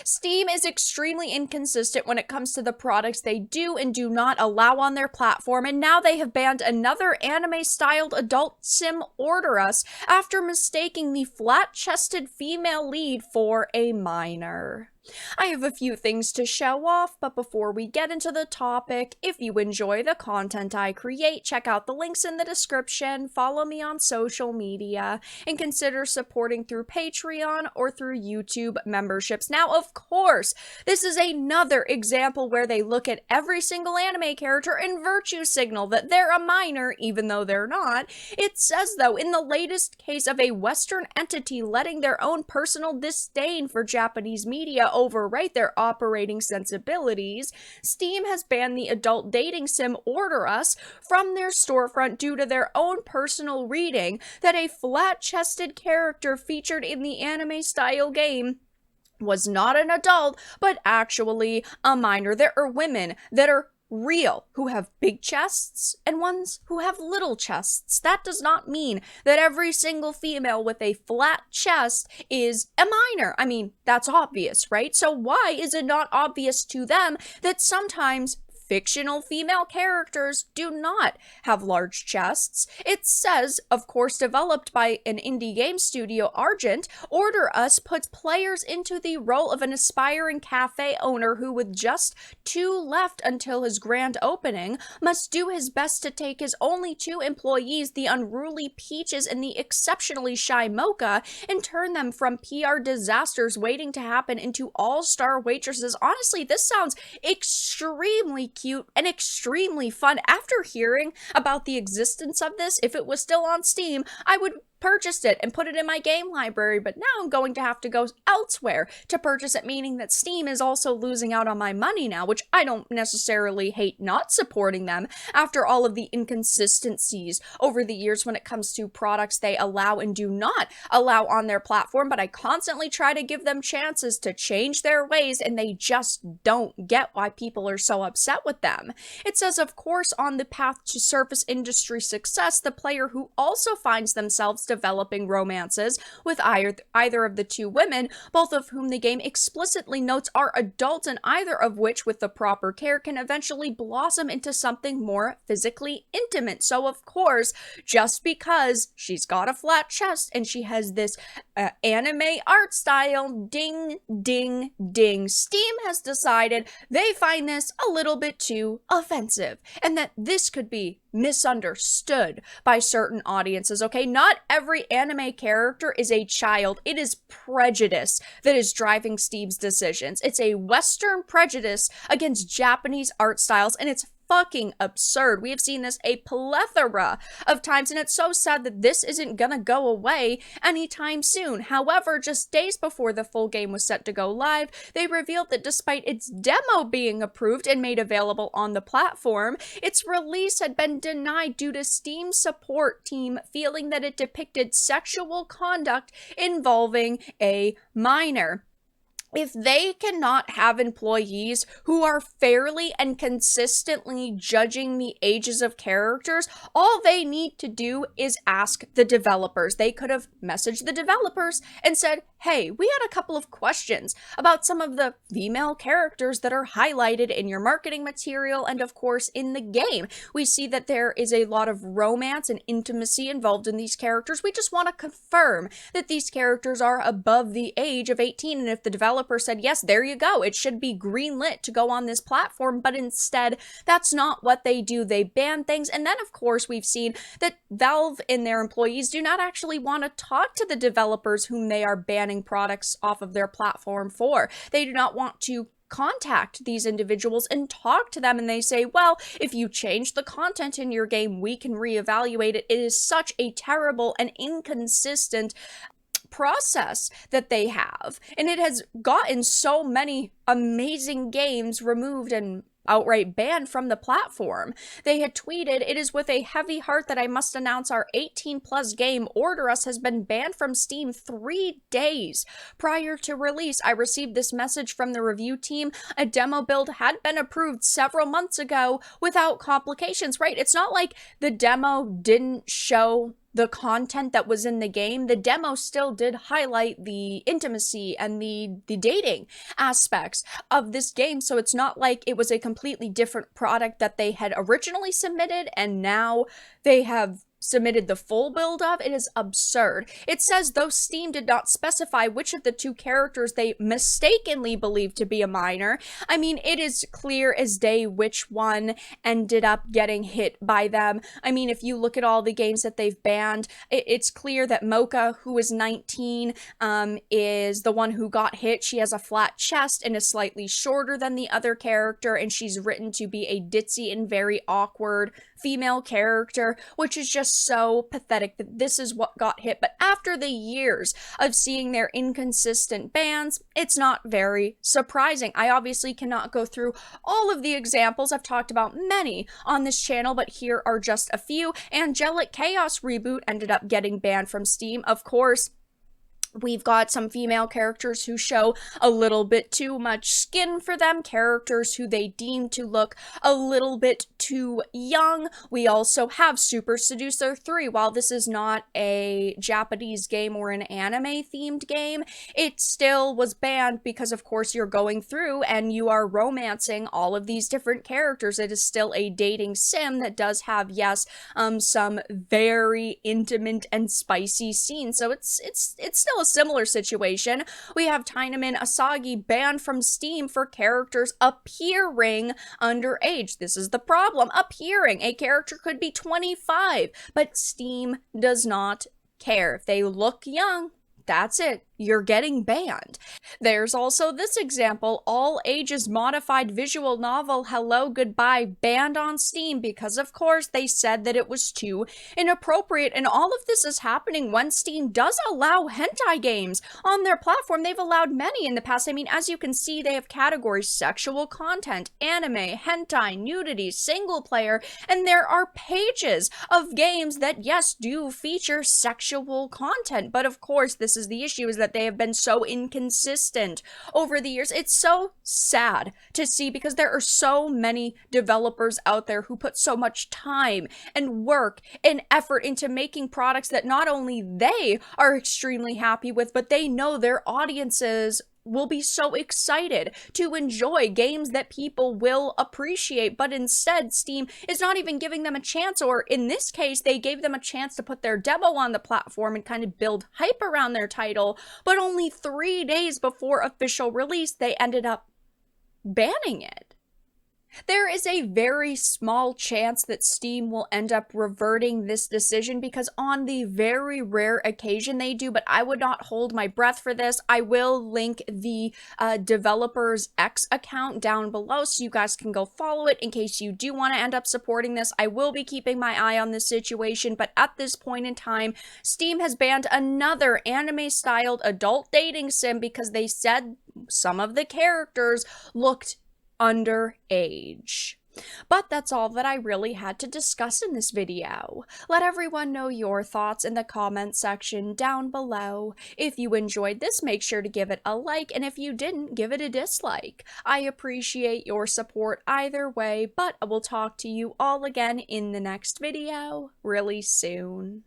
Steam is extremely inconsistent when it comes to the products they do and do not allow on their platform, and now they have banned another anime-styled adult sim, Order Us, after mistaking the flat-chested female lead for a minor. I have a few things to show off, but before we get into the topic, if you enjoy the content I create, check out the links in the description, follow me on social media, and consider supporting through Patreon or through YouTube memberships. Now, of course, this is another example where they look at every single anime character and virtue signal that they're a minor, even though they're not. It says, though, in the latest case of a Western entity letting their own personal disdain for Japanese media overwrite their operating sensibilities, Steam has banned the adult dating sim Order Us from their storefront due to their own personal reading that a flat-chested character featured in the anime-style game was not an adult, but actually a minor. There are women that are real who have big chests and ones who have little chests. That does not mean that every single female with a flat chest is a minor. I mean, that's obvious, right? So why is it not obvious to them that sometimes fictional female characters do not have large chests? It says, of course, developed by an indie game studio, Argent, Order Us puts players into the role of an aspiring cafe owner who, with just 2 left until his grand opening, must do his best to take his only 2 employees, the unruly Peaches and the exceptionally shy Mocha, and turn them from PR disasters waiting to happen into all-star waitresses. Honestly, this sounds extremely cute and extremely fun. After hearing about the existence of this, if it was still on Steam, I would purchased it and put it in my game library, but now I'm going to have to go elsewhere to purchase it, meaning that Steam is also losing out on my money now, which I don't necessarily hate not supporting them after all of the inconsistencies over the years when it comes to products they allow and do not allow on their platform, but I constantly try to give them chances to change their ways, and they just don't get why people are so upset with them. It says, of course, on the path to surface industry success, the player who also finds themselves developing romances with either of the 2 women, both of whom the game explicitly notes are adults, and either of which, with the proper care, can eventually blossom into something more physically intimate. So, of course, just because she's got a flat chest and she has this anime art style, ding, ding, ding, Steam has decided they find this a little bit too offensive, and that this could be misunderstood by certain audiences, okay? Not every anime character is a child. It is prejudice that is driving Steve's decisions. It's a Western prejudice against Japanese art styles, and it's fucking absurd. We have seen this a plethora of times, and it's so sad that this isn't gonna go away anytime soon. However, just days before the full game was set to go live, they revealed that despite its demo being approved and made available on the platform, its release had been denied due to Steam's support team feeling that it depicted sexual conduct involving a minor. If they cannot have employees who are fairly and consistently judging the ages of characters, all they need to do is ask the developers. They could have messaged the developers and said, hey, we had a couple of questions about some of the female characters that are highlighted in your marketing material and, of course, in the game. We see that there is a lot of romance and intimacy involved in these characters. We just want to confirm that these characters are above the age of 18, and if the developer said, yes, there you go, it should be greenlit to go on this platform, but instead, that's not what they do. They ban things, and then, of course, we've seen that Valve and their employees do not actually want to talk to the developers whom they are banning products off of their platform for. They do not want to contact these individuals and talk to them, and they say, well, if you change the content in your game, we can reevaluate it. It is such a terrible and inconsistent process that they have, and it has gotten so many amazing games removed and outright banned from the platform. They had tweeted, it is with a heavy heart that I must announce our 18 plus game Order Us has been banned from Steam 3 days prior to release. I received this message from the review team. A demo build had been approved several months ago without complications, right? It's not like the demo didn't show the content that was in the game, the demo still did highlight the intimacy and the dating aspects of this game. So it's not like it was a completely different product that they had originally submitted and now they have submitted the full build of. It is absurd. It says, though Steam did not specify which of the two characters they mistakenly believed to be a minor, I mean, it is clear as day which one ended up getting hit by them. I mean, if you look at all the games that they've banned, it's clear that Mocha, who is 19, is the one who got hit. She has a flat chest and is slightly shorter than the other character, and she's written to be a ditzy and very awkward female character, which is just so pathetic that this is what got hit. But after the years of seeing their inconsistent bans, it's not very surprising. I obviously cannot go through all of the examples. I've talked about many on this channel, but here are just a few. Angelic Chaos Reboot ended up getting banned from Steam. Of course, we've got some female characters who show a little bit too much skin for them, characters who they deem to look a little bit too young. We also have Super Seducer 3. While this is not a Japanese game or an anime-themed game, it still was banned because, of course, you're going through and you are romancing all of these different characters. It is still a dating sim that does have, yes, some very intimate and spicy scenes. So it's still a similar situation. We have Tainemin Asagi banned from Steam for characters appearing underage. This is the problem. Appearing. A character could be 25, but Steam does not care. If they look young, that's it. You're getting banned. There's also this example, all ages modified visual novel Hello Goodbye banned on Steam because of course they said that it was too inappropriate, and all of this is happening when Steam does allow hentai games on their platform. They've allowed many in the past. I mean, as you can see, they have categories: sexual content, anime, hentai, nudity, single player, and there are pages of games that, yes, do feature sexual content. But of course, this is the issue, is that they have been so inconsistent over the years. It's so sad to see because there are so many developers out there who put so much time and work and effort into making products that not only they are extremely happy with, but they know their audiences will be so excited to enjoy games that people will appreciate. But instead, Steam is not even giving them a chance, or in this case, they gave them a chance to put their demo on the platform and kind of build hype around their title, but only 3 days before official release, they ended up banning it. There is a very small chance that Steam will end up reverting this decision because on the very rare occasion they do, but I would not hold my breath for this. I will link the developer's X account down below so you guys can go follow it in case you do want to end up supporting this. I will be keeping my eye on this situation, but at this point in time, Steam has banned another anime-styled adult dating sim because they said some of the characters looked underage. But that's all that I really had to discuss in this video. Let everyone know your thoughts in the comment section down below. If you enjoyed this, make sure to give it a like, and if you didn't, give it a dislike. I appreciate your support either way, but I will talk to you all again in the next video really soon.